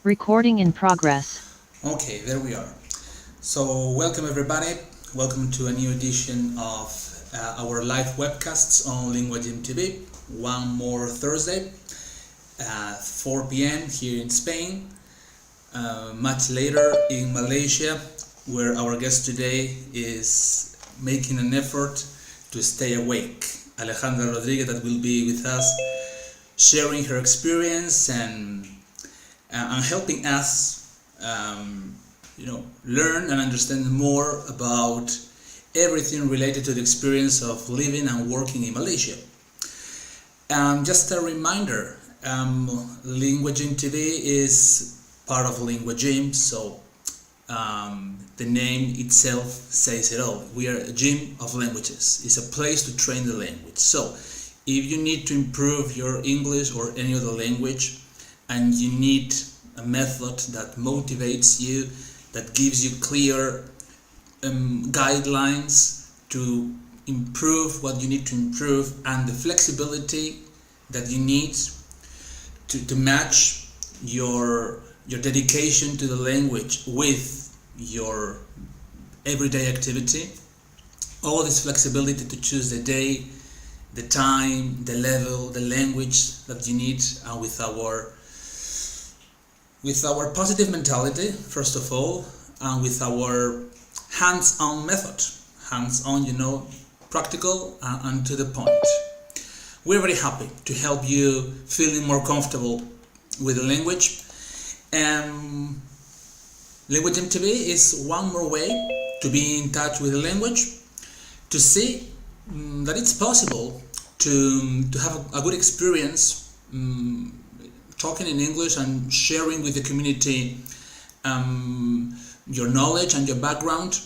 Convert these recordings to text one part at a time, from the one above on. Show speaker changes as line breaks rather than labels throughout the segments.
Recording in progress.
Okay, there we are. So, welcome everybody. Welcome to a new edition of our live webcasts on Lingua Gym TV. One more Thursday, 4 p.m. here in Spain. Much later in Malaysia, where our guest today is making an effort to stay awake. Alejandra Rodriguez, that will be with us, sharing her experience and helping us learn and understand more about everything related to the experience of living and working in Malaysia. Just a reminder, Lingua Gym TV is part of Lingua Gym, so the name itself says it all. We are a gym of languages. It's a place to train the language. So if you need to improve your English or any other language, and you need a method that motivates you, that gives you clear guidelines to improve what you need to improve, and the flexibility that you need to match your dedication to the language with your everyday activity, all this flexibility to choose the day, the time, the level, the language that you need, and with our positive mentality, first of all, and with our hands-on method, practical and to the point. We're very happy to help you feeling more comfortable with the language. Lingua Gym TV is one more way to be in touch with the language, to see that it's possible to have a good experience talking in English and sharing with the community your knowledge and your background,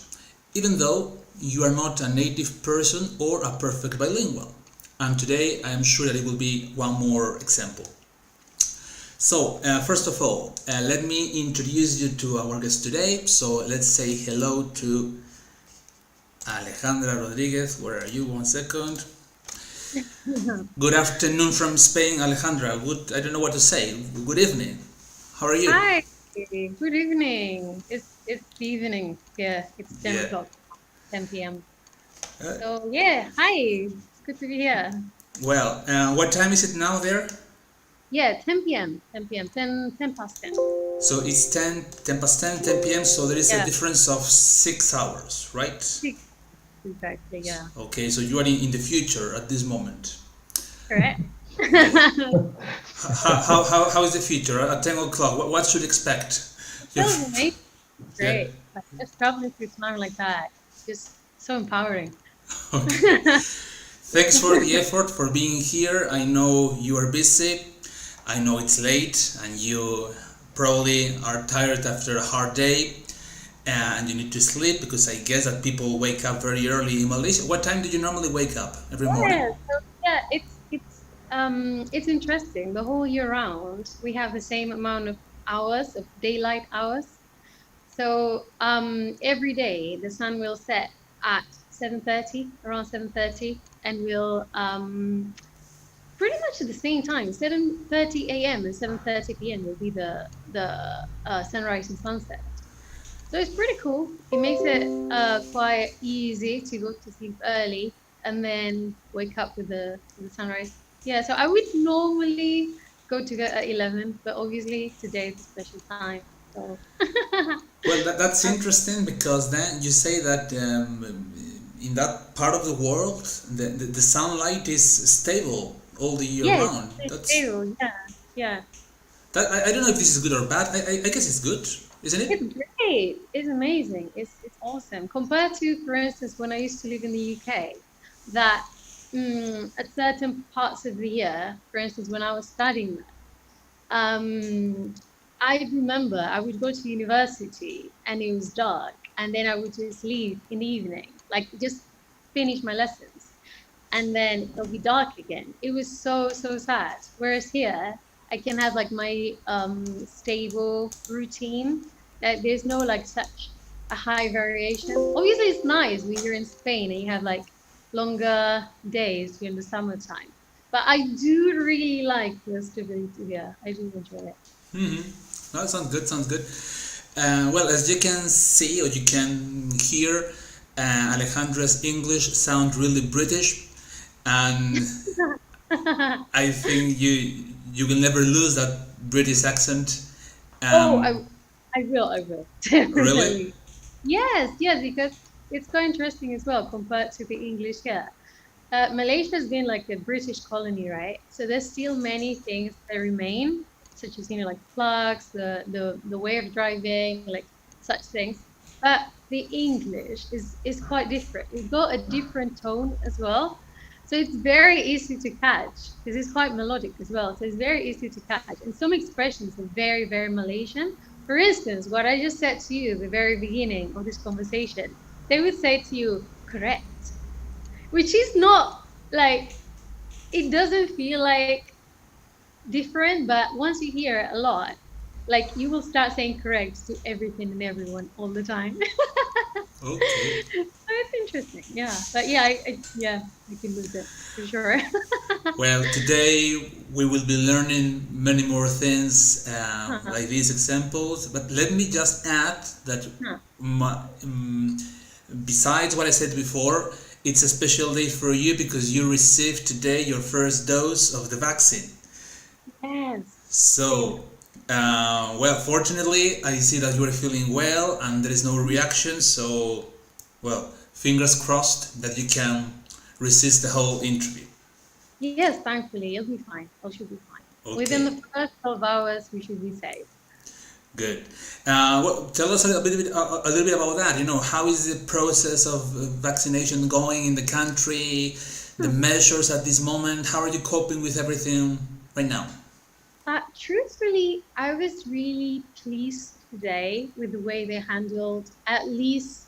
even though you are not a native person or a perfect bilingual. And today I am sure that it will be one more example. So first of all, let me introduce you to our guest today. So let's say hello to Alejandra Rodriguez. Where are you? 1 second. Good afternoon from Spain, Alejandra. I don't know what to say. Good evening. How are you?
Hi. Good evening. It's evening. Yeah, it's 10 o'clock, 10 p.m. So yeah, hi. It's good to be here.
Well, what time is it now there?
Yeah, 10 p.m. 10 p.m. 10 past 10.
So it's 10 past 10, 10 p.m. So there is a difference of 6 hours, right?
6, exactly, yeah.
Okay, so you are in the future at this moment.
Correct.
How is the future at 10 o'clock? What should expect?
Great. Yeah. Just traveling through time like that, just so empowering.
Okay. Thanks for the effort, for being here. I know you are busy. I know it's late and you probably are tired after a hard day and you need to sleep, because I guess that people wake up very early in Malaysia. What time do you normally wake up every morning?
It's interesting. The whole year round, we have the same amount of hours, of daylight hours. So every day the sun will set at 7:30, around 7:30, and we'll pretty much at the same time, 7:30 a.m. and 7:30 p.m. will be the sunrise and sunset. So it's pretty cool. It makes it quite easy to go to sleep early and then wake up with the sunrise. Yeah, so I would normally go to bed at 11, but obviously today is a special time. So
well, that's interesting, because then you say that in that part of the world, the sunlight is stable all the year round.
That's stable. Yeah.
I don't know if this is good or bad. I guess it's good, isn't it?
It's great. It's amazing. It's awesome. Compared to, for instance, when I used to live in the UK, that at certain parts of the year, for instance, when I was studying there, I remember I would go to university and it was dark, and then I would just leave in the evening, like just finish my lessons, and then it'll be dark again. It was so sad. Whereas here, I can have like my stable routine. There's no like such a high variation. Obviously, it's nice when you're in Spain and you have like longer days during the summertime. But I do really like the stability here. I do enjoy it.
That sounds good. Sounds good. Well, as you can see or you can hear, Alejandra's English sound really British, and I think you will never lose that British accent.
Oh,
Um,
I will,
really?
definitely. Yes, yes, because it's quite interesting as well compared to the English here. Malaysia has been like a British colony, right? So there's still many things that remain, such as, like flags, the way of driving, like such things. But the English is quite different. It's got a different tone as well. So it's very easy to catch because it's quite melodic as well. So it's very easy to catch. And some expressions are very, very Malaysian. For instance, what I just said to you at the very beginning of this conversation, they would say to you, correct, which is not like, it doesn't feel like different, but once you hear it a lot, like you will start saying correct to everything and everyone all the time.
Okay.
So it's interesting, yeah. But yeah, yeah, I can lose it for sure.
Well, today we will be learning many more things
Huh,
like these examples. But let me just add that
huh.
my, besides what I said before, it's a special day for you because you received today your first dose of the vaccine.
Yes, same.
So, well, fortunately, I see that you are feeling well and there is no reaction. So, well, fingers crossed that you can resist the whole interview.
Yes, thankfully, it'll be fine. It should be fine. Within
Okay,
the first 12 hours, we should be safe.
good. Well, tell us a little bit about that. How is the process of vaccination going in the country? The
Hmm.
measures at this moment. How are you coping with everything right now?
Truthfully, I was really pleased today with the way they handled, at least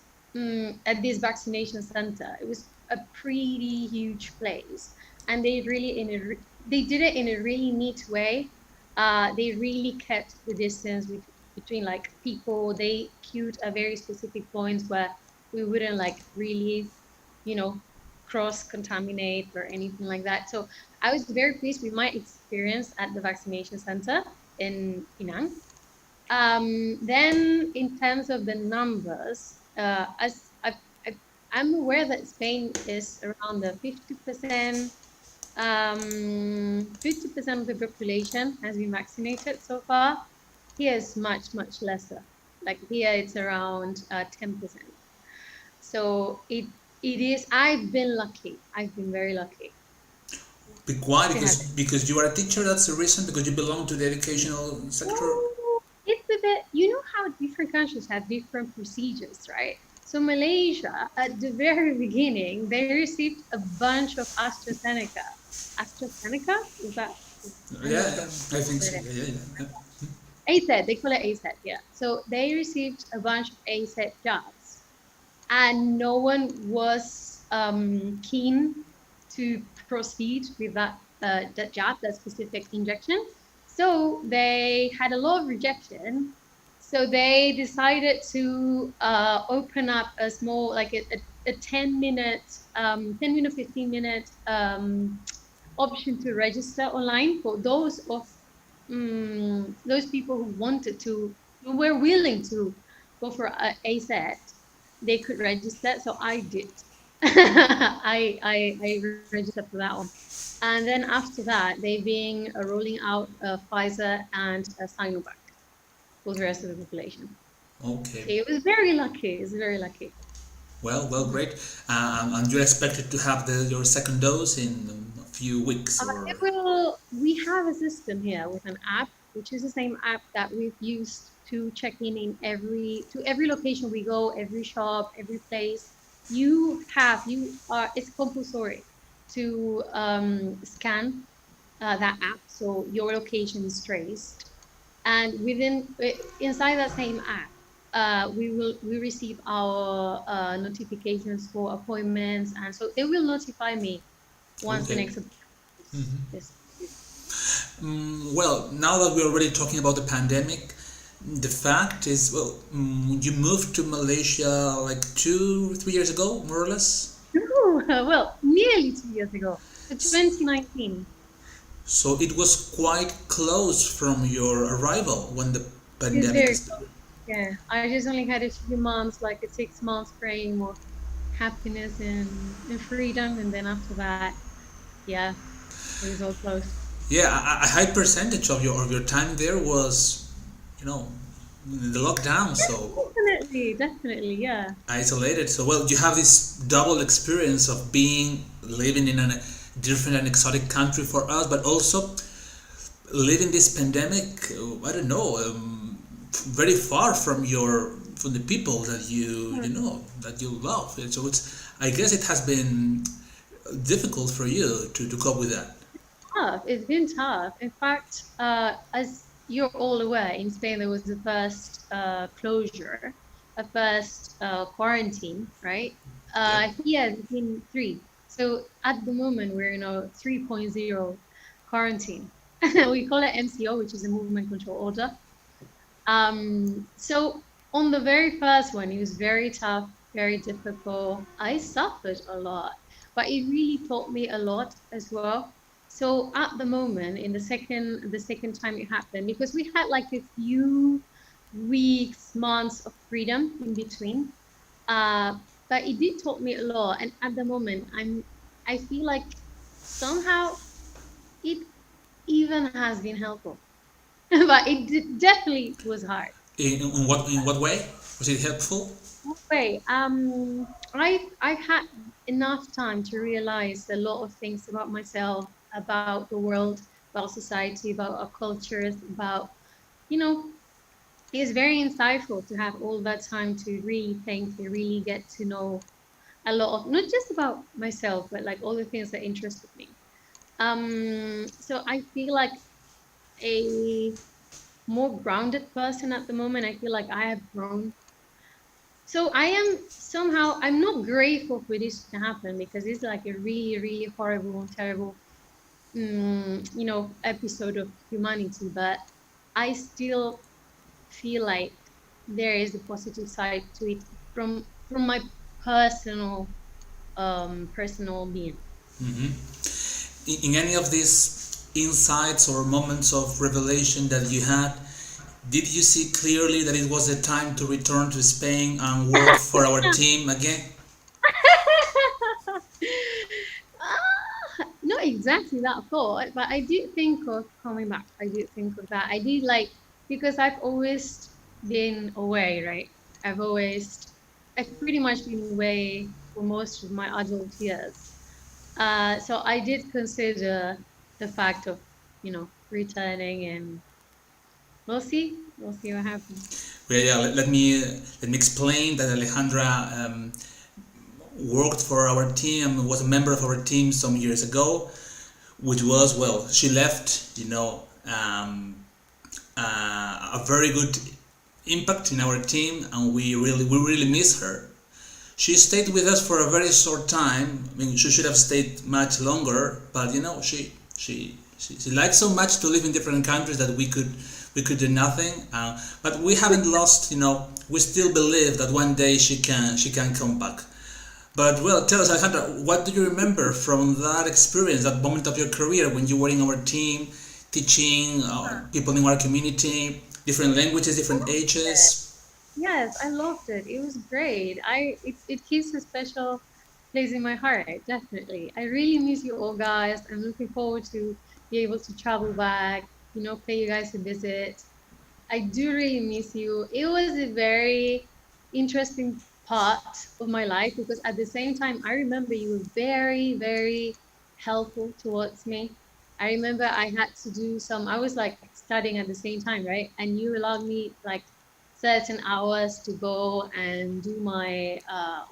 at this vaccination center. It was a pretty huge place, and they did it in a really neat way. They really kept the distance between like people. They queued at very specific points where we wouldn't like really, you know, cross contaminate or anything like that. So I was very pleased with my experience at the vaccination center in Penang. Then, in terms of the numbers, as I'm aware that Spain is around the 50%, 50% of the population has been vaccinated so far. Here is much, much lesser. Like here, it's around 10%. So it is. I've been lucky. I've been very lucky
Why?
to have
Because
it.
you are a teacher. That's the reason. Because you belong to the educational sector.
Well, it's a bit, how different countries have different procedures, right? So Malaysia, at the very beginning, they received a bunch of AstraZeneca. AstraZeneca? Is that? I'm
Yeah,
not
yeah,
sure.
I think so. Yeah, yeah, yeah.
AZ, they call it AZ, yeah. So they received a bunch of AZ jobs, and no one was keen to proceed with that jab, that specific injection. So they had a lot of rejection. So they decided to open up a small, like a 10-minute, 10-minute, 15-minute option to register online for those people who wanted to, who were willing to go for a set. They could register. So I did. I registered for that one. And then after that, they've been rolling out Pfizer and Sinovac for the rest of the population.
Okay.
So it was very lucky. It's very lucky.
Well, great. And you're expected to have your second dose in a few weeks,
It
or
will. We have a system here with an app, which is the same app that we've used to check in to every location we go, every shop, every place. It's compulsory to scan that app, so your location is traced. And inside that same app, we receive our notifications for appointments, and so they will notify me once the
okay.
next appointment is.
Well, now that we're already talking about the pandemic, the fact is, well, you moved to Malaysia like 2, 3 years ago, more or less.
No, well, nearly 2 years ago, so 2019.
So it was quite close from your arrival when the
It's
pandemic
very
started.
close. Yeah, I just only had a few months, like a 6 months frame of happiness and freedom, and then after that, yeah, it was all closed.
Yeah, a high percentage of your time there was, you know, the lockdown. So
Definitely, definitely, yeah.
isolated. So well, you have this double experience of being living in a different and exotic country for us, but also living this pandemic. I don't know, very far from your from the people that you know that you love. And so it's I guess it has been difficult for you to cope with that.
Tough. It's been tough. In fact, as you're all aware, in Spain there was the first closure, a first quarantine, right?
Yeah.
Here there's been three. So at the moment we're in a 3.0 quarantine. We call it MCO, which is a movement control order. So on the very first one, it was very tough, very difficult. I suffered a lot, but it really taught me a lot as well. So at the moment, in the second time it happened, because we had like a few weeks, months of freedom in between. Uh, but it did taught me a lot. And at the moment, I feel like somehow it even has been helpful, but definitely was hard.
In what way was it helpful?
Wait, I've had enough time to realize a lot of things about myself, about the world, about society, about our cultures, about, you know, it's very insightful to have all that time to really think and really get to know a lot of, not just about myself, but like all the things that interested me. So I feel like a more grounded person at the moment. I feel like I have grown. So I am somehow, I'm not grateful for this to happen because it's like a really, really horrible and terrible, episode of humanity. But I still feel like there is a positive side to it from my personal personal being.
In any of these insights or moments of revelation that you had, did you see clearly that it was the time to return to Spain and work for our team again?
Not exactly that thought, but I did think of coming back. I did think of that. I did like, because I've always been away, right? I've pretty much been away for most of my adult years. So I did consider the fact of, returning, and we'll see. We'll see what happens.
Well, yeah, let me explain that Alejandra worked for our team, was a member of our team some years ago, which was, well, she left, a very good impact in our team, and we really miss her. She stayed with us for a very short time. I mean, she should have stayed much longer, but she liked so much to live in different countries that we could do nothing. But we haven't lost. We still believe that one day she can come back. But well, tell us, Alejandra, what do you remember from that experience, that moment of your career when you were in our team, teaching people in our community, different languages, different ages?
Yes, I loved it. It was great. It keeps a special place in my heart, definitely. I really miss you all, guys. I'm looking forward to be able to travel back, pay you guys a visit. I do really miss you. It was a very interesting part of my life because at the same time, I remember you were very, very helpful towards me. I remember I had to do I was like studying at the same time, right? And you allowed me like certain hours to go and do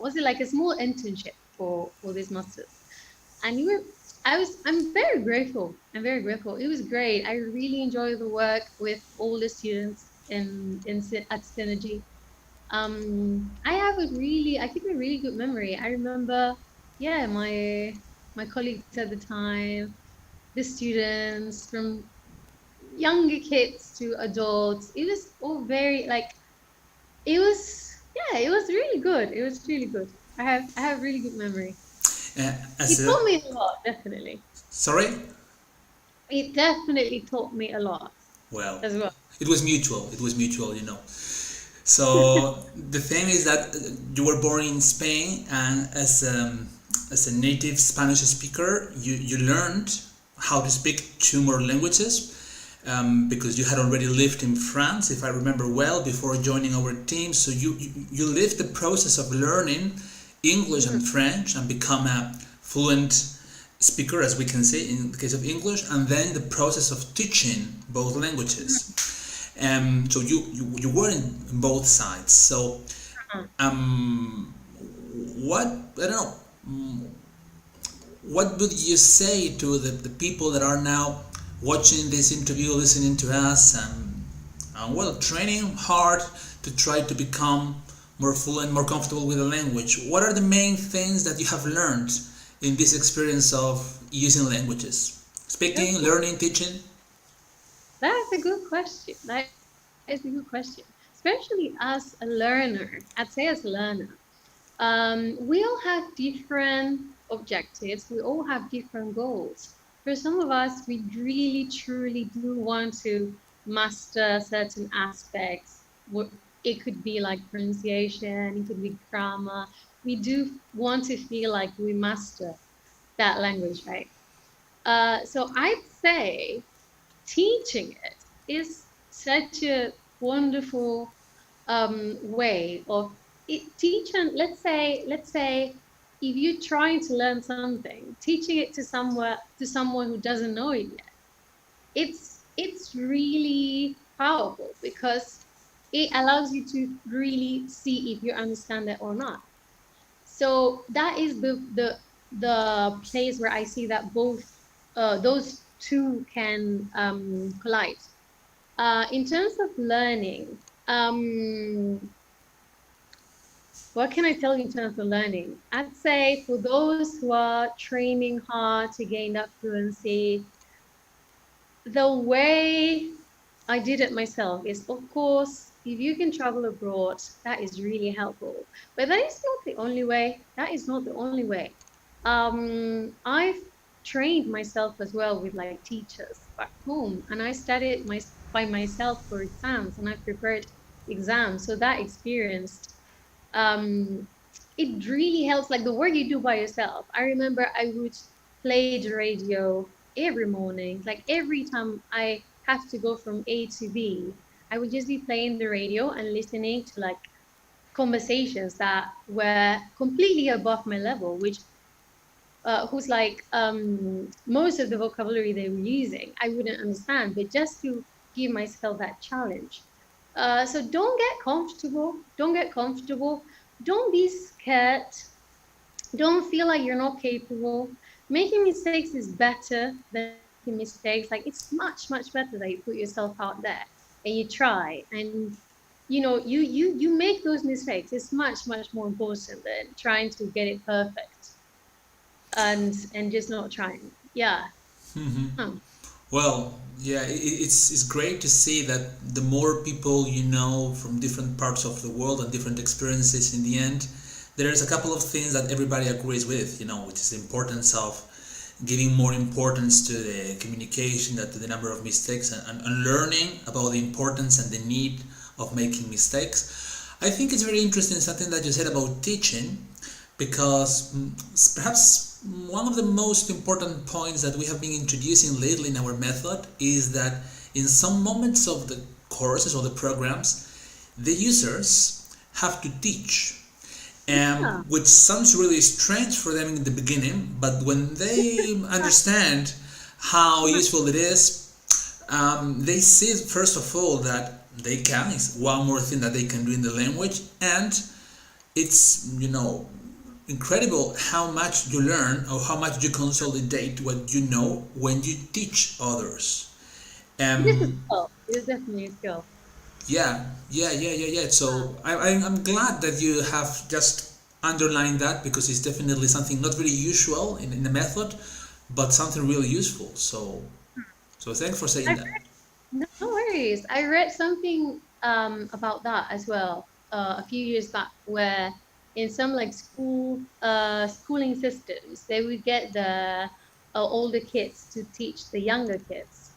was it like a small internship for this master's? And I'm very grateful. I'm very grateful. It was great. I really enjoyed the work with all the students at Synergy. I keep a really good memory. I remember, yeah, my colleagues at the time, the students, from younger kids to adults. It was all very like it was, yeah, it was really good. It was really good. I have really good memory. It
As a
taught me a lot, definitely.
sorry,
It definitely taught me a lot
well,
as well.
it was mutual. It was mutual, you know. So the thing is that you were born in Spain, and as a native Spanish speaker, you learned how to speak two more languages because you had already lived in France, if I remember well, before joining our team. So you lived the process of learning English and French and become a fluent speaker, as we can say in the case of English, and then the process of teaching both languages. So you were in both sides. So um, what I don't know. What would you say to the people that are now watching this interview, listening to us, and well, training hard to try to become more fluent, more comfortable with the language? What are the main things that you have learned in this experience of using languages? Speaking,
Okay.
learning, teaching?
That's a good question. That is a good question. Especially as a learner, I'd say as a learner, we all have different objectives. We all have different goals. For some of us, we really, truly do want to master certain aspects. It could be like pronunciation, it could be grammar. We do want to feel like we master that language, right? So I'd say teaching it is such a wonderful way of teaching. Let's say if you're trying to learn something, teaching it to someone who doesn't know it yet, it's really powerful because it allows you to really see if you understand it or not. So that is the place where I see that both those two can collide. In terms of learning, what can I tell you in terms of learning? I'd say for those who are training hard to gain that fluency, the way I did it myself is, of course, if you can travel abroad, that is really helpful. But that is not the only way. That is not the only way. I've trained myself as well with like teachers back home, and I studied by myself for exams, and I prepared exams. So that experience, um, it really helps. Like the work you do by yourself. I remember I would play the radio every morning. Like every time I have to go from A to B, I would just be playing the radio and listening to like conversations that were completely above my level, which who's like most of the vocabulary they were using, I wouldn't understand, but just to give myself that challenge. So don't get comfortable. Don't get comfortable. Don't be scared. Don't feel like you're not capable. Making mistakes is better than not making mistakes. Like it's much, much better that you put yourself out there and you try and you make those mistakes. It's much, much more important than trying to get it perfect and just not trying. Yeah. Hmm.
Well, yeah, it's great to see that the more people you know from different parts of the world and different experiences, in the end, there's a couple of things that everybody agrees with, you know, which is the importance of giving more importance to the communication, that to the number of mistakes, and learning about the importance and the need of making mistakes. I think it's very interesting something that you said about teaching, because perhaps one of the most important points that we have been introducing lately in our method is that in some moments of the courses or the programs, the users have to teach,
Yeah.
which sounds really strange for them in the beginning, but when they understand how useful it is, they see first of all that they can, it's one more thing that they can do in the language, and it's, you know, incredible how much you learn or how much you consolidate what you know when you teach others.
It is a
Um,
skill. It is definitely a skill.
yeah. So I'm glad that you have just underlined that, because it's definitely something not very usual in the method, but something really useful. So thanks for
I
saying that.
read, no worries. I read something about that as well a few years back, where in some like schooling systems, they would get the older kids to teach the younger kids,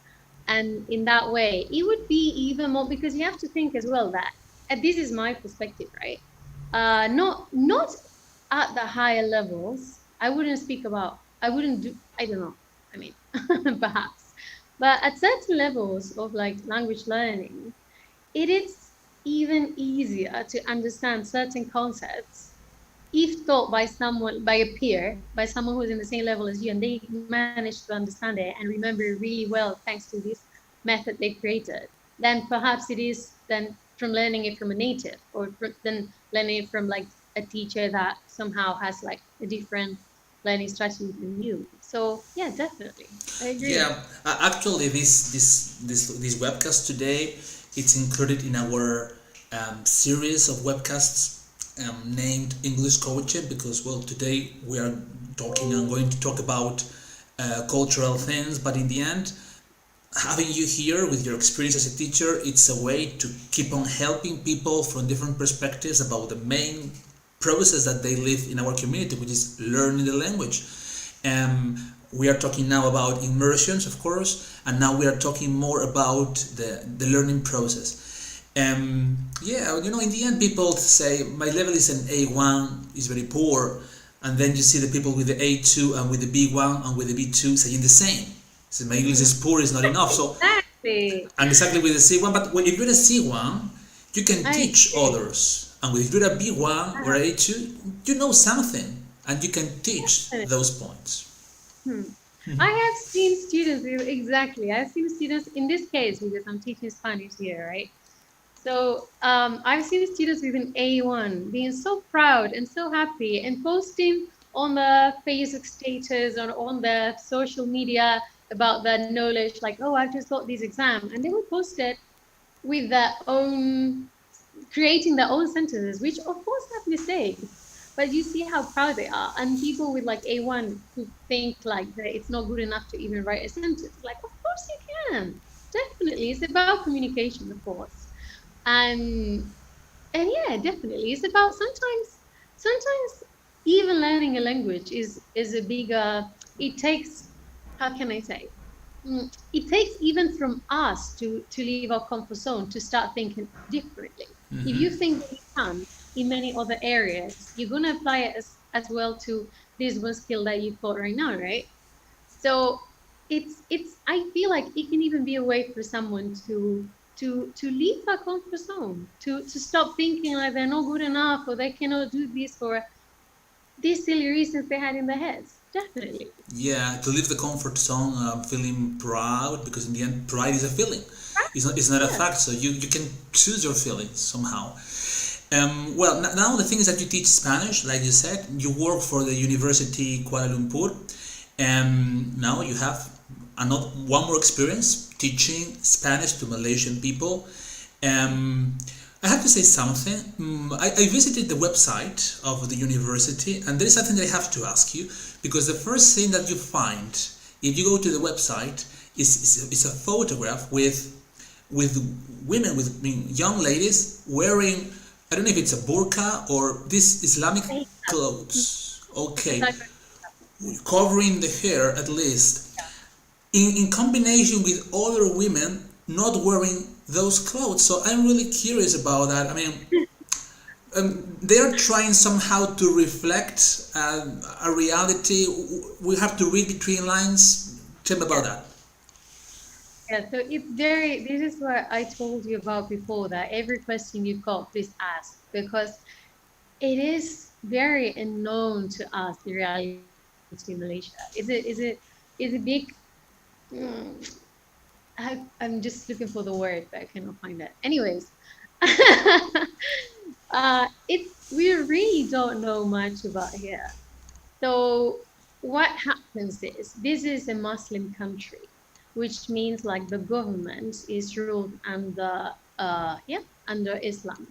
and in that way it would be even more, because you have to think as well that, and this is my perspective, right? Not at the higher levels. I wouldn't speak about, I wouldn't do, I don't know, I mean, perhaps, but at certain levels of like language learning, it is even easier to understand certain concepts if taught by someone, by a peer, by someone who's in the same level as you, and they manage to understand it and remember it really well thanks to this method they created, then perhaps it is then from learning it from a native, or then learning it from like a teacher that somehow has like a different learning strategy than you. So yeah, definitely, I agree.
Yeah, actually, this webcast today, it's included in our series of webcasts named English Coaching, because well, today we are talking and going to talk about cultural things, but in the end, having you here with your experience as a teacher, it's a way to keep on helping people from different perspectives about the main process that they live in our community, which is learning the language. We are talking now about immersions, of course, and now we are talking more about the learning process. Yeah, you know, in the end, people say my level is an A1, is very poor, and then you see the people with the A2 and with the B1 and with the B2 saying the same. So my English is poor, is not enough. So,
Exactly.
and exactly with the C1, but when if you're a C1, you can
I
teach
agree.
others, and if you're a B1 or
Uh,
A2, you know something, and you can teach
definitely.
those points.
Hmm. I have seen students exactly. I've seen students in this case because I'm teaching Spanish here, right? So I've seen students with an A1 being so proud and so happy and posting on the Facebook status or on the social media about their knowledge, like, oh, I've just got this exam, and they would post it with their own, creating their own sentences, which of course have mistakes, but you see how proud they are. And people with like A1 who think like that it's not good enough to even write a sentence, like, of course you can. Definitely. It's about communication, of course. And and yeah, definitely. It's about sometimes even learning a language is a bigger, it takes, how can I say? It takes even from us to leave our comfort zone to start thinking differently. If you think that you can in many other areas, you're gonna apply it as well to this one skill that you've got right now, right? So it's I feel like it can even be a way for someone to leave their comfort zone, to stop thinking like they're not good enough or they cannot do this for these silly reasons they had in their heads. Definitely.
Yeah, to leave the comfort zone, feeling proud, because in the end, pride is a feeling. It's not a
Yes.
fact. So you can choose your feelings somehow. Well, now the thing is that you teach Spanish, like you said. You work for the University Kuala Lumpur, and now you have another one more experience teaching Spanish to Malaysian people. Um, I have to say something. I visited the website of the university, and there is something that I have to ask you, because the first thing that you find if you go to the website is a photograph with women, with young ladies wearing, I don't know if it's a burqa or this Islamic clothes. Okay,
Exactly.
covering the hair at least, in combination with other women not wearing those clothes. So I'm really curious about that. I mean, they're trying somehow to reflect a reality. We have to read between lines. Tell me about
Yeah.
that.
Yeah, so it's very, this is what I told you about before, that every question you've got, please ask, because it is very unknown to us, the reality in Malaysia. Is a big, mm, I'm just looking for the word, but I cannot find it. Anyways, it's, we really don't know much about here. So what happens is, this is a Muslim country, which means like the government is ruled under yeah, under Islam.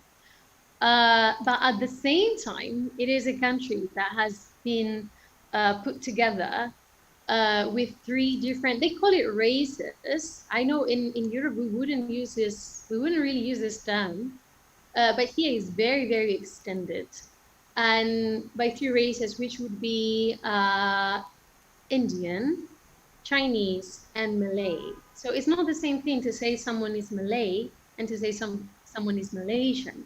But at the same time, it is a country that has been put together with three different, they call it races. I know in Europe we wouldn't really use this term, but here is very, very extended. and by three races, which would be Indian, Chinese, and Malay. So it's not the same thing to say someone is Malay and to say someone is Malaysian.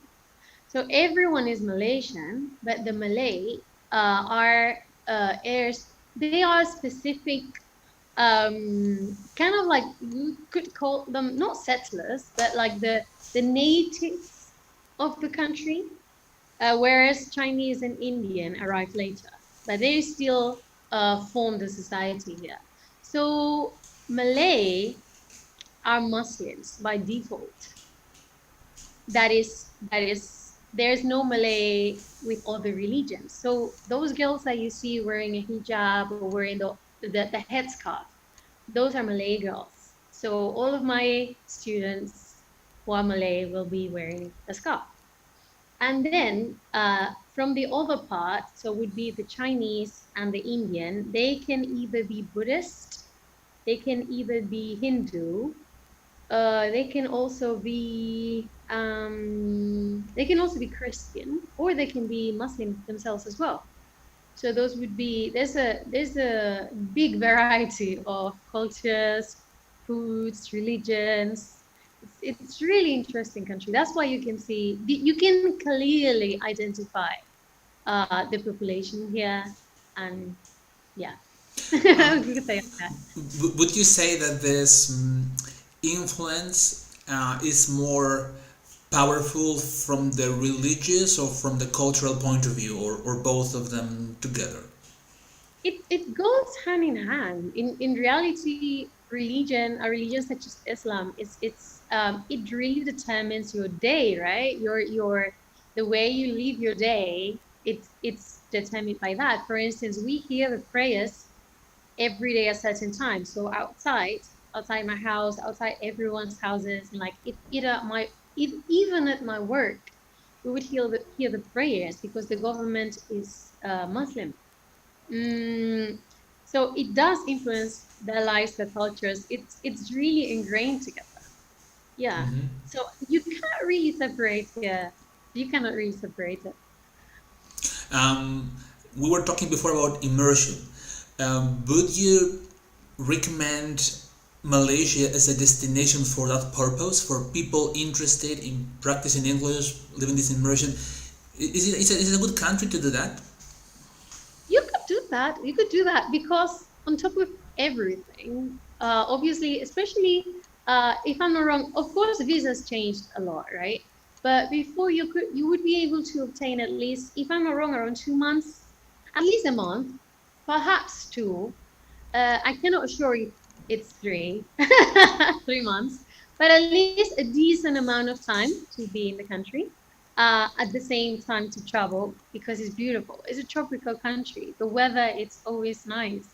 So everyone is Malaysian, but the Malay are heirs. They are specific, kind of like you could call them not settlers, but like the natives of the country. Whereas Chinese and Indian arrived later, but they still form the society here. So Malay are Muslims by default. That is there's no Malay with other religions. So those girls that you see wearing a hijab or wearing the headscarf, those are Malay girls. So all of my students who are Malay will be wearing a scarf. And then from the other part, so would be the Chinese and the Indian, they can either be Buddhist, they can either be Hindu, they can also be Christian, or they can be Muslim themselves as well. So those would be there's a big variety of cultures, foods, religions. It's really interesting country. That's why you can see you can clearly identify the population here, and yeah, we could say that.
Would you say that this influence is more powerful from the religious or from the cultural point of view, or both of them together?
It goes hand in hand. In reality, a religion such as Islam, it really determines your day, right? The way you live your day, it's determined by that. For instance, we hear the prayers every day at certain times. So outside my house, outside everyone's houses, and like even at my work, we would hear the prayers because the government is Muslim. So it does influence their lives, their cultures. It's really ingrained together. Yeah.
Mm-hmm.
So you can't really separate here. You cannot really separate it.
We were talking before about immersion. Would you recommend Malaysia as a destination for that purpose, for people interested in practicing English, living this immersion? Is it a good country to do that?
You could do that. You could do that because on top of everything, obviously, especially if I'm not wrong, of course, visas changed a lot, right? But before you would be able to obtain at least, if I'm not wrong, around 2 months, at least a month, perhaps two. I cannot assure you it's 3 months, but at least a decent amount of time to be in the country. At the same time to travel because it's beautiful. It's a tropical country. The weather it's always nice,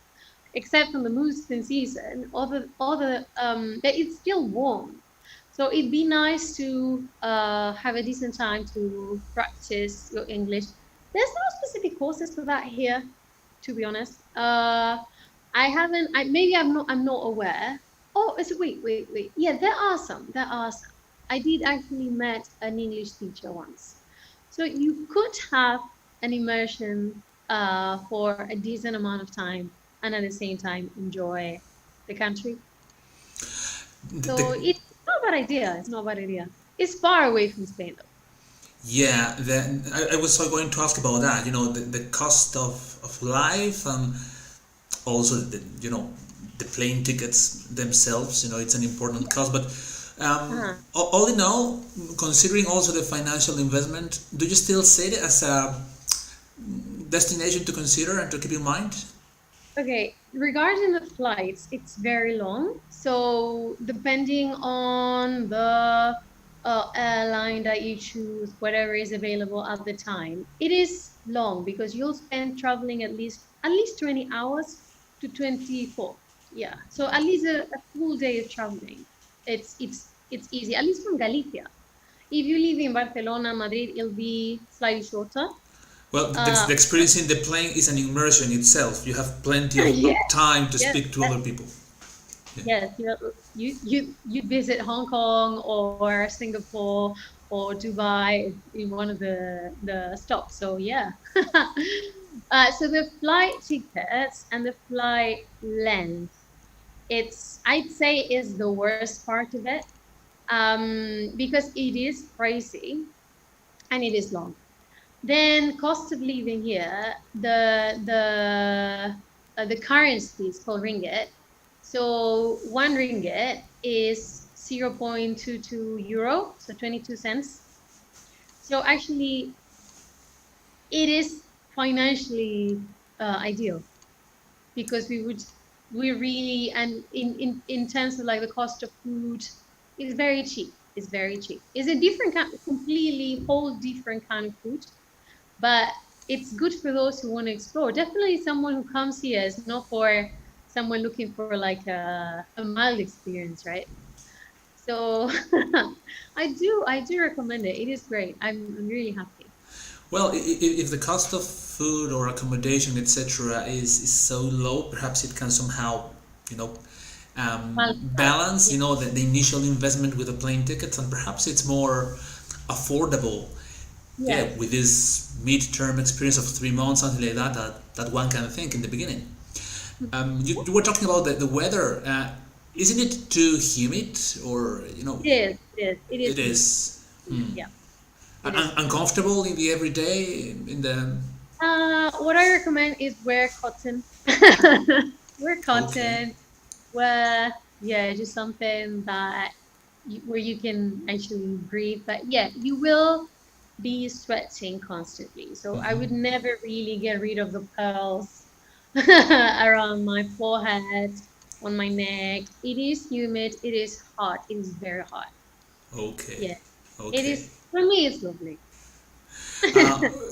except on the monsoon season. That it's still warm, so it'd be nice to have a decent time to practice your English. There's no specific courses for that here, to be honest. I haven't. Maybe I'm not. I'm not aware. Oh, wait. Yeah, there are some. There are some. I did actually met an English teacher once. So you could have an immersion for a decent amount of time and at the same time enjoy the country. So it's not a bad idea. It's not a bad idea. It's far away from Spain though.
Yeah, I was going to ask about that. The cost of life, and also the plane tickets themselves. It's an important cost, but all in all, considering also the financial investment, do you still see it as a destination to consider and to keep in mind?
Okay, regarding the flights, it's very long. So depending on the airline that you choose, whatever is available at the time, it is long because you'll spend traveling at least 20 hours to 24. Yeah, so at least a full day of traveling. It's easy, at least from Galicia. If you live in Barcelona, Madrid, it'll be slightly shorter.
Well, the experience in the plane is an immersion itself. You have plenty of time to speak to other people.
Yeah. Yes, you visit Hong Kong or Singapore or Dubai in one of the stops. So yeah. So the flight tickets and the flight length, it's I'd say is the worst part of it, because it is pricey and it is long. Then cost of living here, the currency is called ringgit. So 1 ringgit is 0.22 euro, so 22 cents. So actually, it is financially ideal because we really, and in terms of like the cost of food, it's very cheap. It's very cheap. It's a different kind, completely whole different kind of food, but it's good for those who want to explore. Definitely someone who comes here is not for someone looking for like a mild experience, right? So I do recommend it. It is great. I'm really happy.
Well, if the cost of food or accommodation, etc., is so low, perhaps it can somehow, you know,
Well,
balance,
yeah.
the initial investment with the plane tickets, and perhaps it's more affordable. Yeah,
Yes.
with this mid-term experience of 3 months, something like that, that one can think in the beginning. You were talking about the weather. Isn't it too humid, or
It is. It is. It is
it
humid.
is
Yeah. It is.
uncomfortable in the everyday in the
What I recommend is wear cotton. Wear
okay.
cotton. Wear, yeah, just something that where you can actually breathe. But yeah, you will be sweating constantly. So I would never really get rid of the pearls around my forehead, on my neck. It is humid. It is hot. It is very hot.
Okay,
Yeah, it
okay.
is. For me, it's lovely.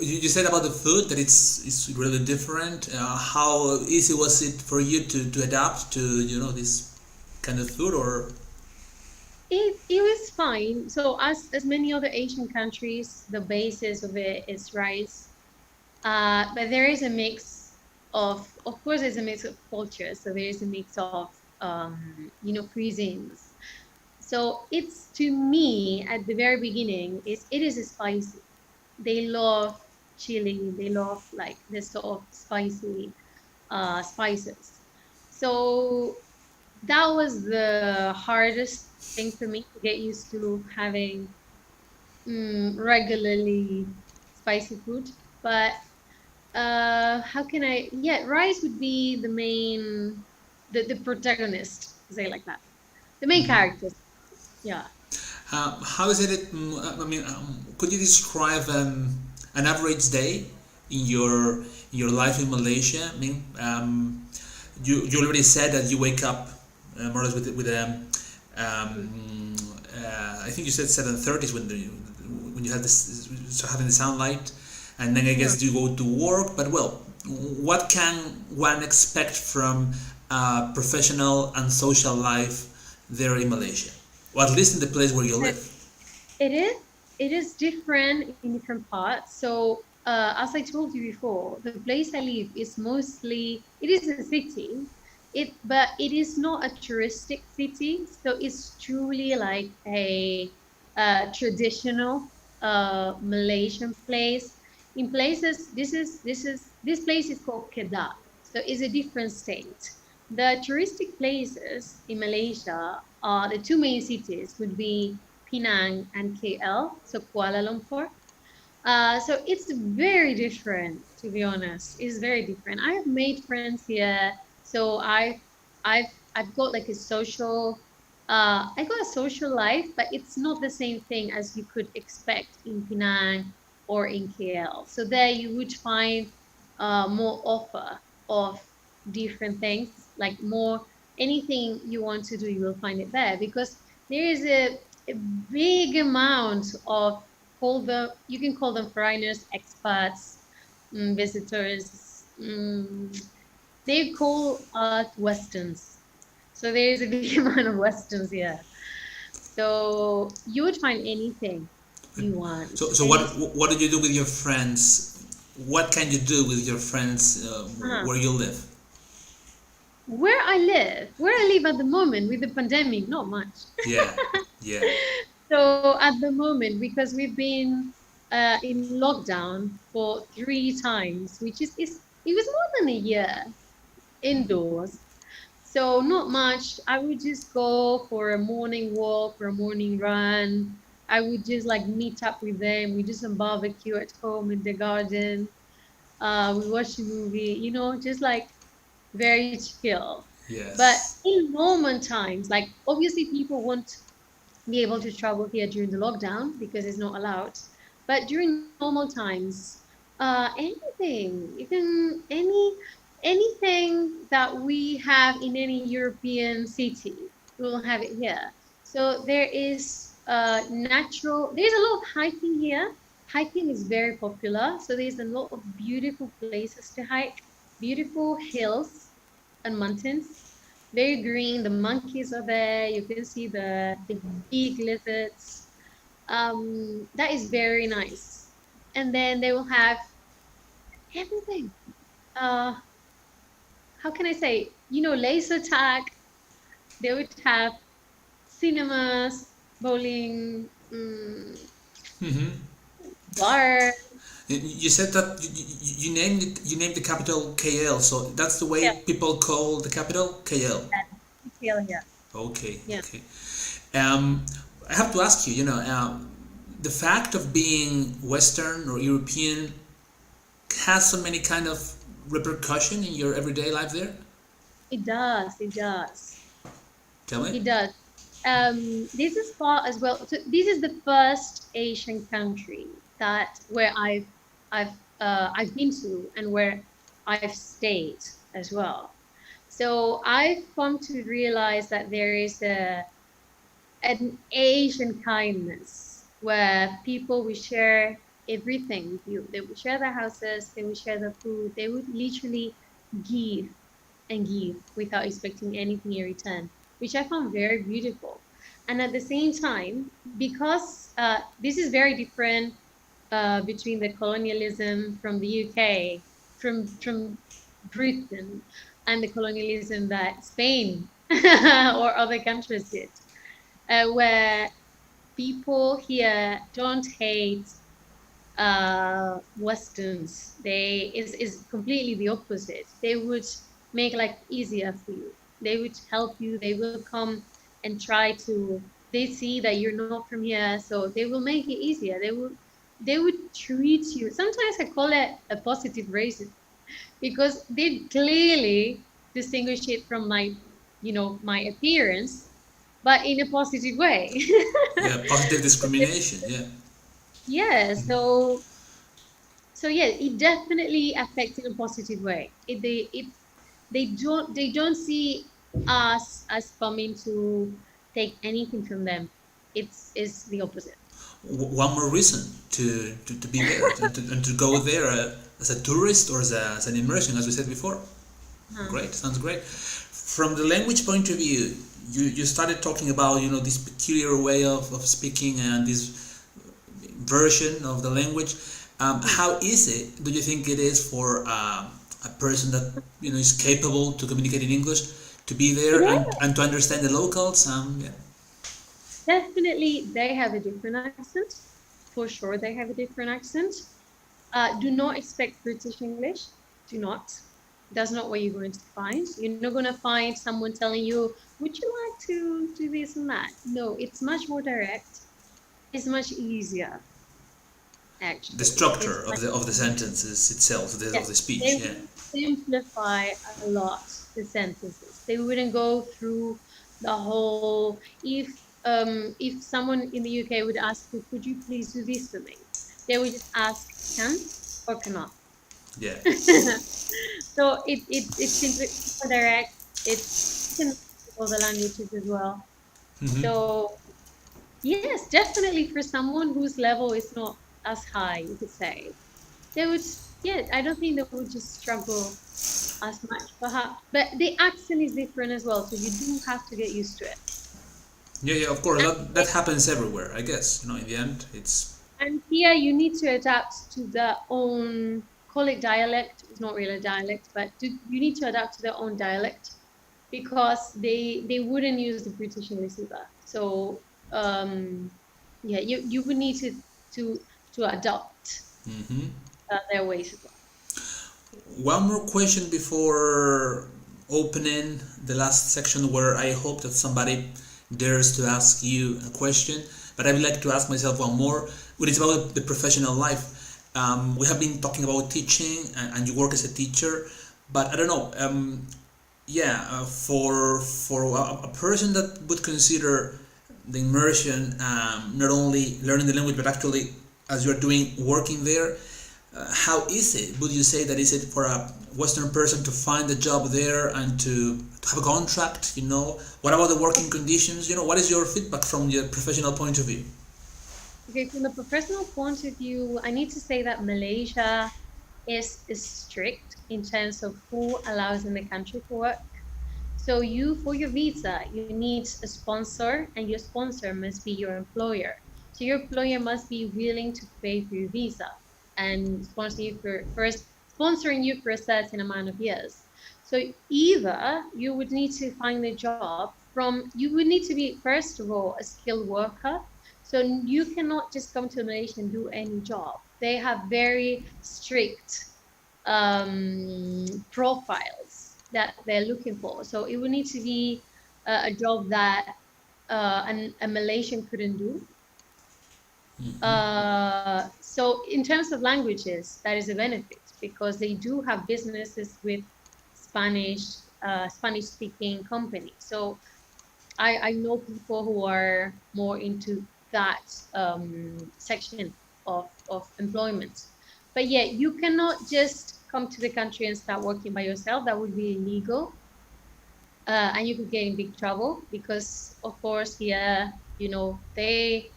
You said about the food that it's really different. How easy was it for you to adapt to this kind of food, or
It was fine. So as many other Asian countries, the basis of it is rice. But there is a mix of course, there's a mix of cultures. So there is a mix of cuisines. So it's, to me, at the very beginning, it is spicy. They love chili. They love like this sort of spicy spices. So that was the hardest thing for me to get used to having regularly spicy food. But how can I? Yeah, rice would be the main, the protagonist, say like that. The main characters. Yeah.
how is it? I mean, could you describe an average day in your life in Malaysia? I mean, you already said that you wake up more or less with I think you said 7:30 when you have this start having the sunlight, and then I
Yeah.
guess you go to work. But well, what can one expect from professional and social life there in Malaysia, or at least in the place where you live?
It is. It is different in different parts. So, as I told you before, the place I live is mostly, it is a city. But it is not a touristic city. So it's truly like a traditional Malaysian place. In places, this place is called Kedah. So it's a different state. The touristic places in Malaysia are the two main cities would be Penang and KL, so Kuala Lumpur. So it's very different, to be honest. It's very different. I have made friends here, so I've got like a social, I got a social life, but it's not the same thing as you could expect in Penang or in KL. So there you would find more offer of different things, like more anything you want to do, you will find it there because there is a big amount of, you can call them foreigners, expats, visitors. They call us Westerns. So there is a big amount of Westerns here. So you would find anything you want.
So
Any,
what do you do with your friends? What can you do with your friends
uh,
where you live?
where I live at the moment with the pandemic, not much.
Yeah, yeah.
So at the moment, because we've been in lockdown for 3 times, which it was more than a year indoors. So not much. I would just go for a morning walk or a morning run. I would just like meet up with them. We do some barbecue at home in the garden. We watch a movie, just like very chill. But
Yes.
in normal times, like obviously people won't be able to travel here during the lockdown because it's not allowed. But during normal times, anything, you can anything that we have in any European city, we will have it here. So there is there's a lot of hiking here. Hiking is very popular. So there's a lot of beautiful places to hike, beautiful hills and mountains, very green. The monkeys are there. You can see the big lizards. That is very nice. And then they will have everything. Uh, how can I say? Laser tag. They would have cinemas, bowling,
Hmm.
bar.
You said that you named it. You named the capital KL. So that's the
Yeah,
way people call the capital KL.
detail here.
Okay.
Yeah.
Okay. Um, I have to ask you. The fact of being Western or European has so many kind of repercussion in your everyday life there.
It does. It does.
Tell me.
It does. This is far as well. So this is the first Asian country that where I've been to and where I've stayed as well. So I've come to realize that there is an Asian kindness where people will share everything with you. They would share their houses, they would share their food, they would literally give and give without expecting anything in return, which I found very beautiful. And at the same time, because this is very different between the colonialism from the UK, from Britain, and the colonialism that Spain or other countries did, where people here don't hate Westerns. They is completely the opposite. They would make life easier for you. They would help you. They will come and try to. They see that you're not from here, so they will make it easier. They would treat you. Sometimes I call it a positive racism because they clearly distinguish it from my appearance, but in a positive way.
Yeah, positive discrimination. Yeah.
Yeah, so yeah, it definitely affects in a positive way. They don't see us as coming to take anything from them. It's the opposite.
One more reason to be there and to go there as a tourist or as an immersion, as we said before.
Huh.
Great, sounds great. From the language point of view, you started talking about this peculiar way of speaking and this version of the language. How easy do you think it is for a person that is capable to communicate in English to be there
Yeah,
and to understand the locals? Yeah.
definitely they have a different accent. For sure, they have a different accent. Do not expect British English. Do not. That's not what you're going to find. You're not going to find someone telling you, would you like to do this and that? No, it's much more direct. It's much easier,
The
actually. It's
structure
much
of the
easier.
sentences itself,
Yeah,
of the
they
speech. Yeah.
would simplify a lot the sentences. They wouldn't go through the whole. If someone in the UK would ask you, could you please do this for me? They would just ask, can or cannot.
Yeah.
So it's simply super direct. You can all the languages as well.
Hmm.
So yes, definitely for someone whose level is not as high, you could say, they would. Yeah, I don't think they would just struggle as much, perhaps. But the accent is different as well, so you do have to get used to it.
Yeah, yeah, of course.
And,
That happens everywhere, I guess. In the end, it's.
and here you need to adapt to their own, call it dialect. It's not really a dialect, but you need to adapt to their own dialect because they wouldn't use the British English either. So yeah, you would need to adopt
Hmm.
their ways as well.
One more question before opening the last section, where I hope that somebody dares to ask you a question. But I would like to ask myself one more, which is about the professional life. We have been talking about teaching, and you work as a teacher, but I don't know. For a person that would consider the immersion, not only learning the language, but actually, as you're doing, working there, how is it? Would you say that is it for a Western person to find a job there and to have a contract? What about the working conditions? What is your feedback from your professional point of view?
Okay, from the professional point of view, I need to say that Malaysia is strict in terms of who allows in the country to work. So you, for your visa, you need a sponsor, and your sponsor must be your employer. So your employer must be willing to pay for your visa and sponsor you for first sponsoring you for a certain amount of years. So either you would need to find a job you would need to be, first of all, a skilled worker. So you cannot just come to Malaysia and do any job. They have very strict profiles that they're looking for. So it would need to be a job that a Malaysian couldn't do. So in terms of languages, that is a benefit because they do have businesses with Spanish-speaking companies. So I know people who are more into that section of employment. But yeah, you cannot just come to the country and start working by yourself. That would be illegal. And you could get in big trouble because, of course, here, the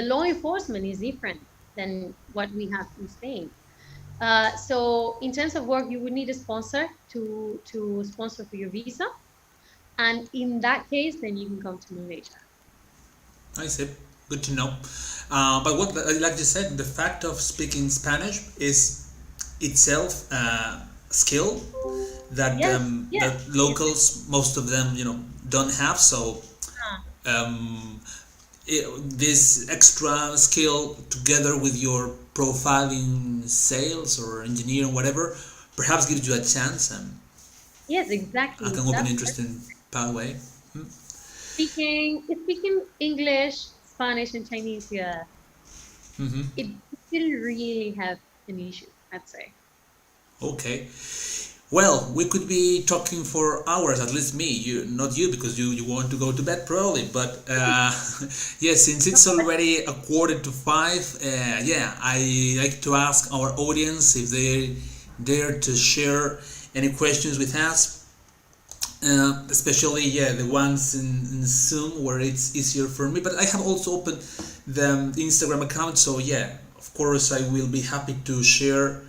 law enforcement is different than what we have in Spain. So in terms of work, you would need a sponsor to sponsor for your visa. And in that case, then you can come to Malaysia.
I see. Good to know. But what, like you said, the fact of speaking Spanish is itself a skill that
Yes,
that
yes.
locals, most of them, don't have. So
Ah,
um, this extra skill, together with your profile in sales or engineering, whatever, perhaps gives you a chance
yes,
and
exactly.
can open
That's
interesting pathway. Hmm.
speaking English, Spanish, and Chinese. Yeah,
Mm-hmm.
it didn't really have an issue, I'd say.
Okay. Well, we could be talking for hours, at least me, not you, because you want to go to bed probably. But yes, since it's already a 4:45, yeah, I like to ask our audience if they dare to share any questions with us, especially the ones in Zoom where it's easier for me. But I have also opened the Instagram account, so yeah, of course I will be happy to share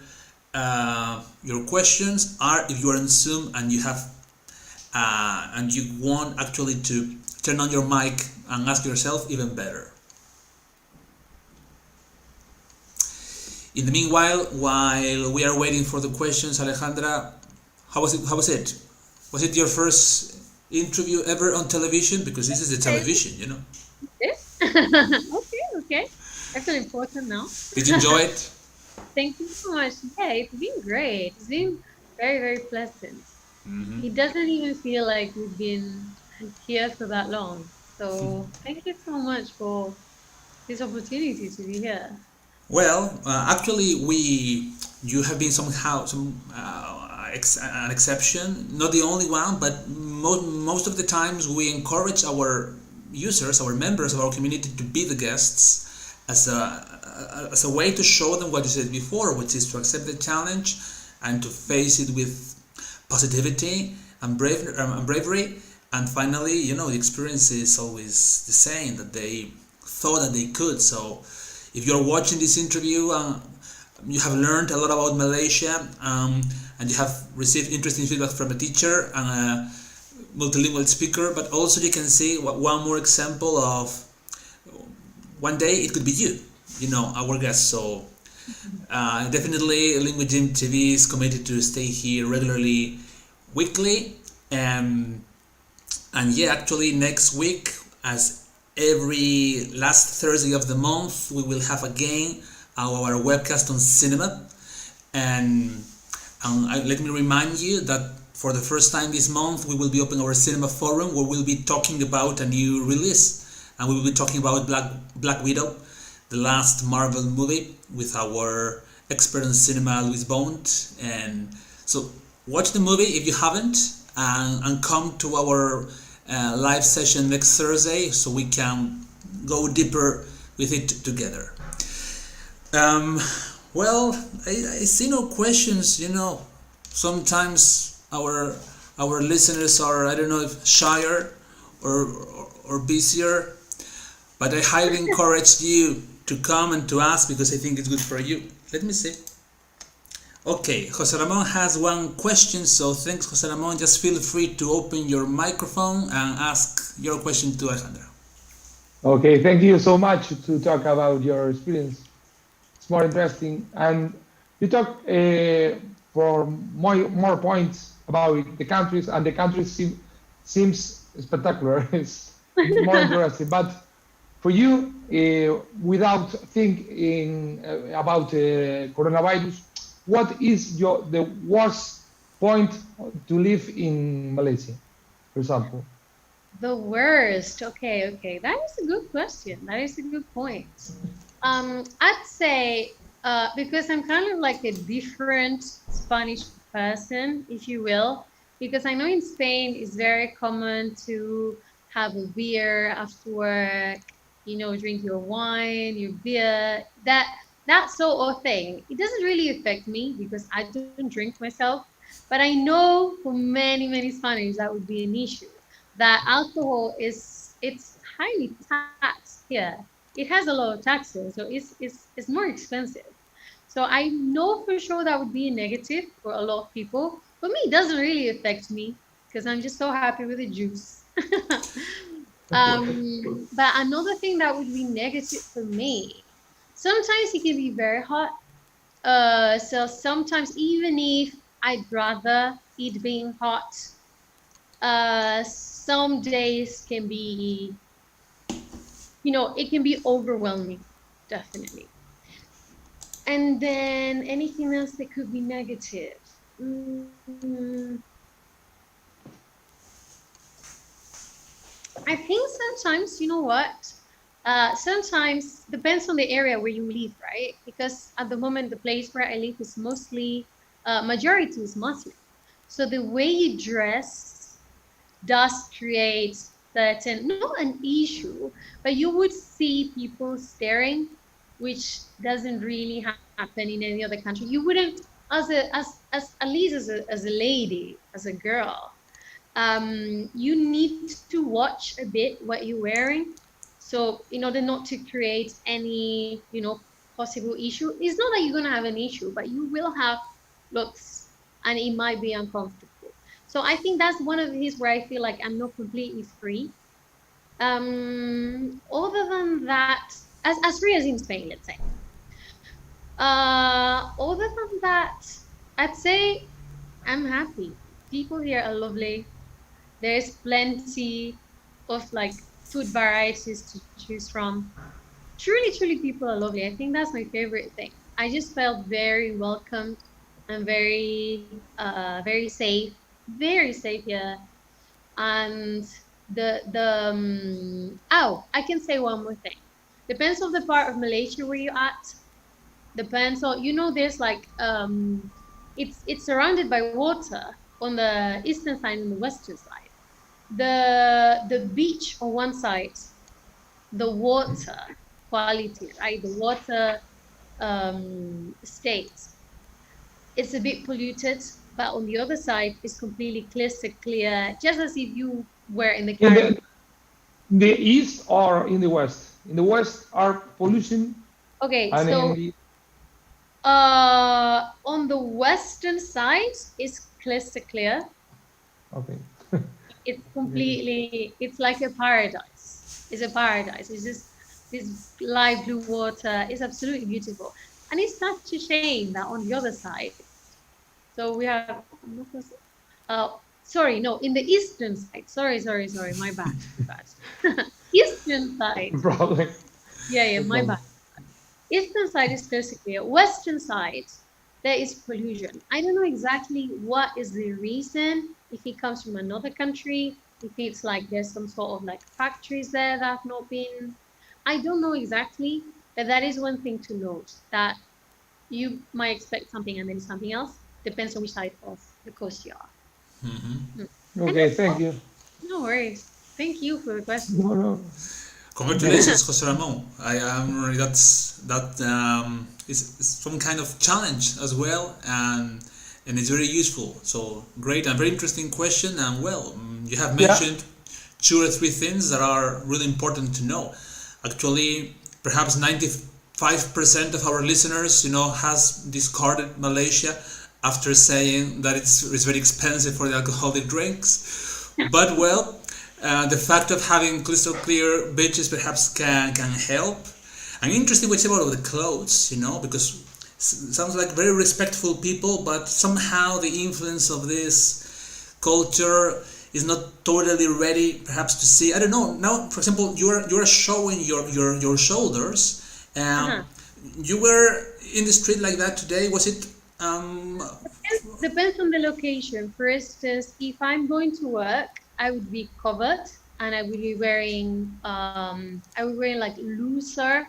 your questions. Are if you are in Zoom and you have and you want actually to turn on your mic and ask yourself, even better. In the meanwhile, while we are waiting for the questions, Alejandra, how was it? How was it? Was it your first interview ever on television? Because this is the television.
Okay, okay. That's an important now.
Did you enjoy it?
Thank you so much. Yeah, it's been great. It's been very, very pleasant.
Mm-hmm.
It doesn't even feel like we've been here for that long. So thank you so much for this opportunity to be here.
Well, actually, you have been somehow an exception, not the only one, but most of the times we encourage our users, our members of our community, to be the guests as a way to show them what you said before, which is to accept the challenge and to face it with positivity and bravery. And finally, the experience is always the same, that they thought that they could. So if you're watching this interview, you have learned a lot about Malaysia, and you have received interesting feedback from a teacher and a multilingual speaker, but also you can see one more example of one day it could be our guest. So definitely Lingua Gym TV is committed to stay here regularly, weekly, and yeah, actually next week, as every last Thursday of the month we will have again our webcast on cinema. And let me remind you that for the first time this month we will be opening our cinema forum where we'll be talking about a new release, and we will be talking about Black Widow, the last Marvel movie, with our expert in cinema Luis Bond. And so watch the movie if you haven't, and come to our live session next Thursday so we can go deeper with it together. Well, I see no questions. Sometimes our listeners are, I don't know if shyer or busier, but I highly encourage you to come and to ask because I think it's good for you. Let me see. Okay, Jose Ramon has one question, so thanks, Jose Ramon. Just feel free to open your microphone and ask your question to Alejandra.
Okay, thank you so much to talk about your experience. It's more interesting, and you talk for more points about the countries, and the countries seems spectacular. It's more interesting, but for you, without thinking about coronavirus, what is the worst point to live in Malaysia, for example?
The worst. Okay. That is a good question. That is a good point. I'd say because I'm kind of like a different Spanish person, if you will, because I know in Spain it's very common to have a beer after work, drink your wine, your beer, that sort of thing. It doesn't really affect me because I don't drink myself, but I know for many Spanish that would be an issue. That alcohol it's highly taxed here. It has a lot of taxes, so it's more expensive. So I know for sure that would be a negative for a lot of people. For me, it doesn't really affect me because I'm just so happy with the juice. But another thing that would be negative for me, sometimes it can be very hot. So sometimes even if I'd rather it being hot, some days can be, it can be overwhelming, definitely. And then anything else that could be negative. I think sometimes, you know what? Sometimes depends on the area where you live, right? Because at the moment, the place where I live is mostly, majority is Muslim. So the way you dress does create certain, not an issue, but you would see people staring, which doesn't really happen in any other country. You wouldn't, as at least as a lady, as a girl, you need to watch a bit what you're wearing. So in order not to create any, possible issue, it's not that you're going to have an issue, but you will have looks and it might be uncomfortable. So I think that's one of the things where I feel like I'm not completely free. Other than that, as free as in Spain, let's say. Other than that, I'd say I'm happy. People here are lovely. There's plenty of like food varieties to choose from. Truly, people are lovely. I think that's my favorite thing. I just felt very welcomed and very safe here. And I can say one more thing. Depends on the part of Malaysia where you're at. Depends on, there's like it's surrounded by water on the eastern side and the western side. The beach on one side, the water quality, right? The water state, it's a bit polluted, but on the other side, it's completely crystal clear, just as if you were in the Caribbean.
In the east or in the west? In the west are pollution.
Okay,
and
so on the western side, it's crystal clear.
Okay.
It's completely, it's like a paradise. It's a paradise. It's just this light blue water. It's absolutely beautiful. And it's such a shame that on the other side, so we have, sorry, no, in the eastern side, sorry, my bad. Eastern side.
Probably.
Yeah,
No
my
problem.
bad. Eastern side is crystal clear. Western side, there is pollution. I don't know exactly what is the reason, if it comes from another country, if it's like there's some sort of like factories there that have not been, I don't know exactly, but that is one thing to note, that you might expect something and then something else, depends on which side of the coast you are. Mm. And
Okay,
that's
thank
all.
you.
No worries. Thank you for the question.
No, no.
Congratulations, Jose Ramon. I am that is some kind of challenge as well, and it's very useful. So great and very interesting question. And well, you have
Yeah.
mentioned 2 or 3 things that are really important to know. Actually, perhaps 95% of our listeners, has discarded Malaysia after saying that it's very expensive for the alcoholic drinks. But well, the fact of having crystal clear beaches perhaps can help. And interesting what you say about the clothes, because sounds like very respectful people, but somehow the influence of this culture is not totally ready perhaps to see. I don't know. Now, for example, you're showing your shoulders.
Uh-huh.
You were in the street like that today. Was it?
Depends on the location. For instance, if I'm going to work, I would be covered and I would be wearing like looser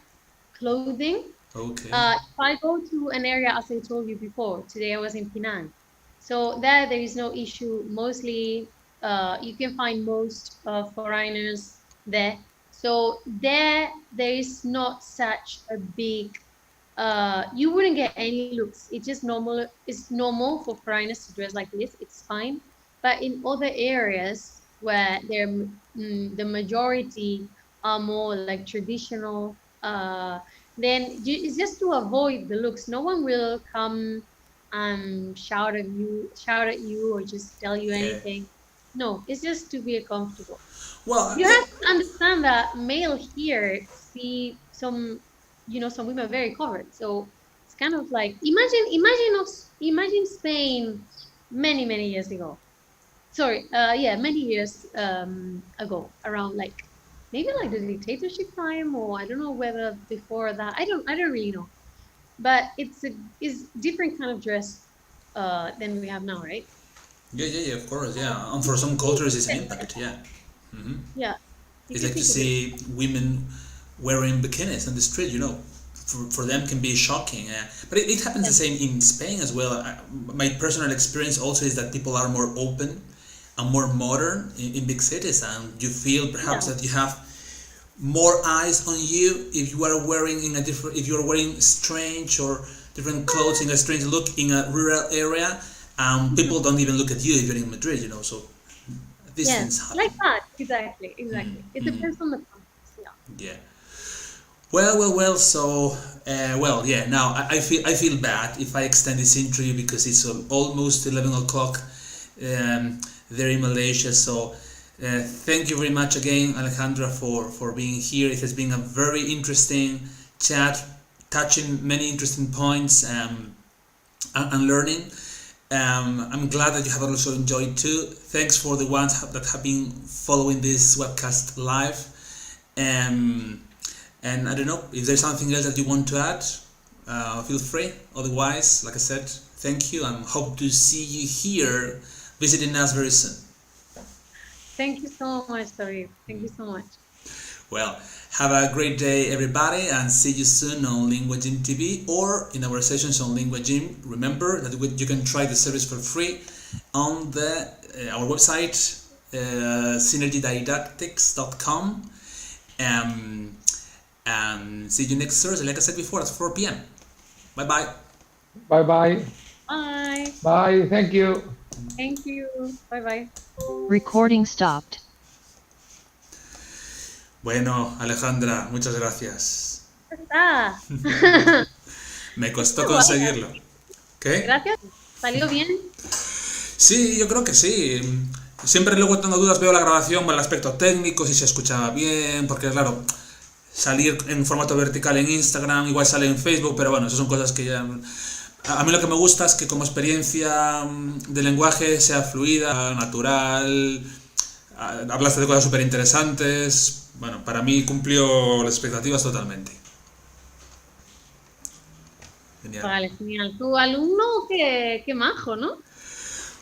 clothing.
Okay.
If I go to an area, as I told you before, today I was in Penang. So there is no issue. Mostly, you can find most foreigners there. So there is not such a big you wouldn't get any looks. It's just normal. It's normal for foreigners to dress like this. It's fine. But in other areas where the majority are more like traditional, then it's just to avoid the looks. No one will come and shout at you, or just tell you
Yeah.
anything. No, it's just to be comfortable.
Well,
You have to understand that male here see some women very covered. So it's kind of like imagine Spain many years ago. Sorry, many years ago, around like maybe like the dictatorship time, or I don't know whether before that. I don't really know. But it's different kind of dress than we have now, right?
yeah, of course, yeah. And for some cultures, it's an impact, yeah. Hmm.
Yeah. If
It's
you
like to
think of it.
see women wearing bikinis on the street, for them can be shocking. But it happens the same in Spain as well. My personal experience also is that people are more open and more modern in big cities, and you feel perhaps
Yeah.
that you have more eyes on you if you are wearing if you are wearing strange or different clothes in a strange look in a rural area. People don't even look at you if you're in Madrid, so these
Yes,
things happen.
like that. Exactly. It depends on the context. Yeah.
Yeah. Well. So, yeah. Now I feel bad if I extend this interview because it's almost 11 o'clock there in Malaysia. So, thank you very much again, Alejandra, for being here. It has been a very interesting chat, touching many interesting points and learning. I'm glad that you have also enjoyed too. Thanks for the ones that have been following this webcast live. And I don't know if there's something else that you want to add. Feel free. Otherwise, like I said, thank you and hope to see you here visiting us very soon.
Thank you so much, David. Thank you so much.
Well, have a great day, everybody, and see you soon on Lingua Gym TV or in our sessions on Lingua Gym. Remember that you can try the service for free on our website, synergydidactics.com. And see you next Thursday, like I said before, at 4 p.m. Bye-bye.
Bye-bye.
Bye.
Bye. Thank you.
Thank you. Bye.
Recording stopped.
Bueno, Alejandra, muchas gracias.
Ah.
Me costó conseguirlo. ¿Qué?
Gracias. ¿Salió bien?
Sí, yo creo que sí. Siempre luego tengo dudas, veo la grabación, el aspecto técnico, si se escuchaba bien, porque claro, salir en formato vertical en Instagram, igual sale en Facebook, pero bueno, eso son cosas que ya... A mí lo que me gusta es que como experiencia de lenguaje sea fluida, natural, hablaste de cosas súper interesantes, bueno, para mí cumplió las expectativas totalmente. Genial.
Vale, genial. Tu alumno, qué majo, ¿no?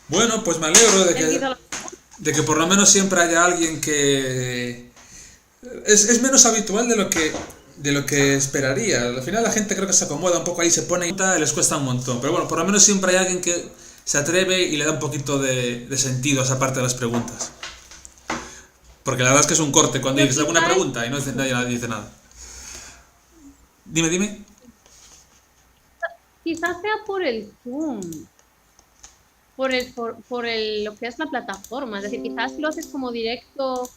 Bueno, pues me alegro
Él hizo la-
de que por lo menos siempre haya alguien que... Es menos habitual de lo que esperaría. Al final la gente creo que se acomoda un poco ahí, se pone y les cuesta un montón. Pero bueno, por lo menos siempre hay alguien que se atreve y le da un poquito de sentido a esa parte de las preguntas. Porque la verdad es que es un corte cuando
Pero
dices alguna
quizás,
pregunta y nadie dice nada. Dime.
quizás sea por el Zoom, por lo que es la plataforma. Es decir, quizás si lo haces como directo